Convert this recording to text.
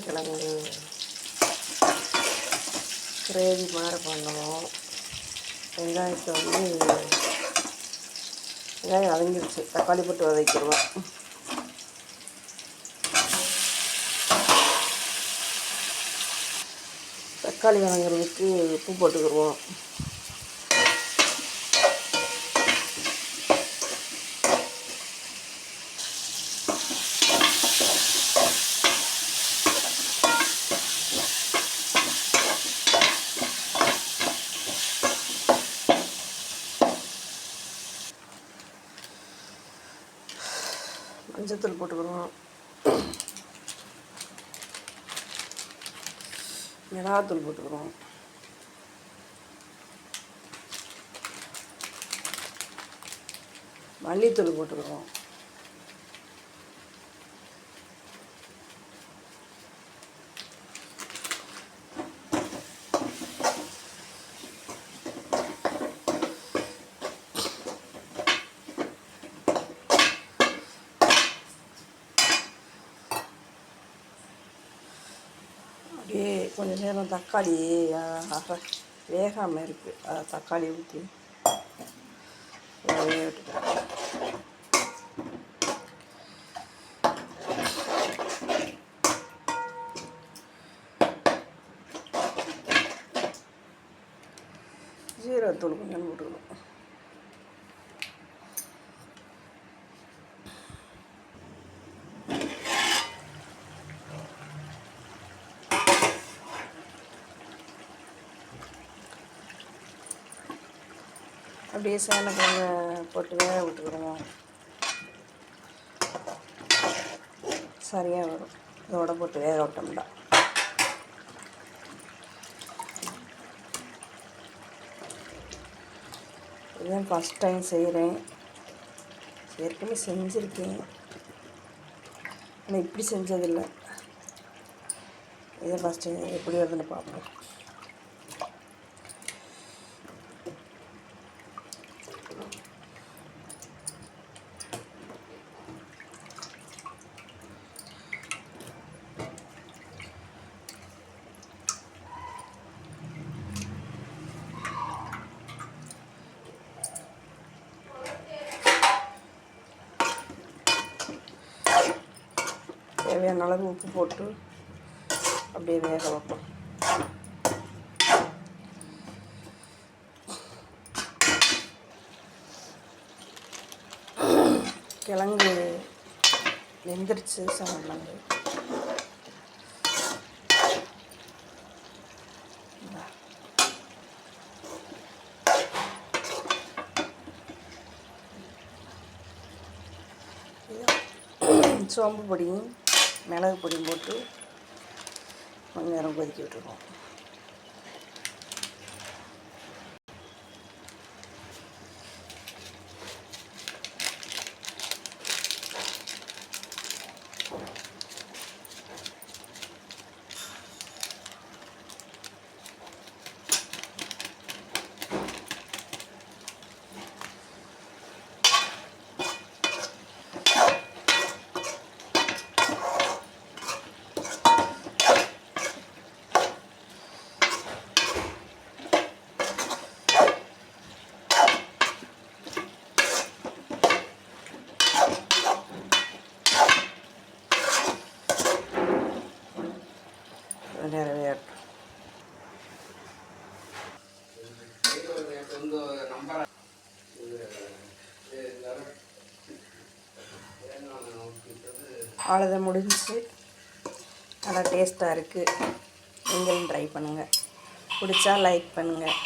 உருளைக்கிழங்கு கிரேவி மாதிரி பண்ணுவோம். வெங்காயத்தை வெங்காயம் வதங்கிடுச்சு, தக்காளி போட்டு வதக்கிடுவோம். தக்காளி வதங்குறதுக்கு உப்பு போட்டுக்கிடுவோம். மஞ்சத்தூள் போட்டுக்கிடுவோம். மிளகாத்தூள் போட்டுக்கிறோம். மல்லித்தூள் போட்டுக்கிறோம். அப்படியே கொஞ்சம் நேரம் தக்காளி வேகாமல் இருக்குது, அதை தக்காளி ஊற்றி வேக விட்டுக்கிறேன். ஜீரகத்தூள் கொஞ்சம் போட்டுக்கணும். அப்படியே சேனக்கிழங்கு போட்டு வேக விட்டுக்கிறோம். சரியாக வரும் இதோட போட்டு வேக விட்டோம்னா. இதுதான் ஃபஸ்ட் டைம் செய்கிறேன். ஏற்கனவே செஞ்சுருக்கேன், ஆனால் இப்படி செஞ்சதில்லை. இதை ஃபஸ்ட் டைம் எப்படி வருதுன்னு பார்ப்போம். தேவையான அளவு உப்பு போட்டு அப்படியே வேக வைப்போம். கிழங்கு வெந்துருச்சு. கிழங்கு சோம்பு பொடியும் மிளகு பொடியும் போட்டு கொஞ்சம் நேரம் கொதிக்க விட்டுருவோம். நிறைவேற்றும். அவ்வளோதான், முடிஞ்சிச்சு. நல்லா டேஸ்ட்டாக இருக்குது. நீங்களும் ட்ரை பண்ணுங்கள். பிடிச்சா லைக் பண்ணுங்கள்.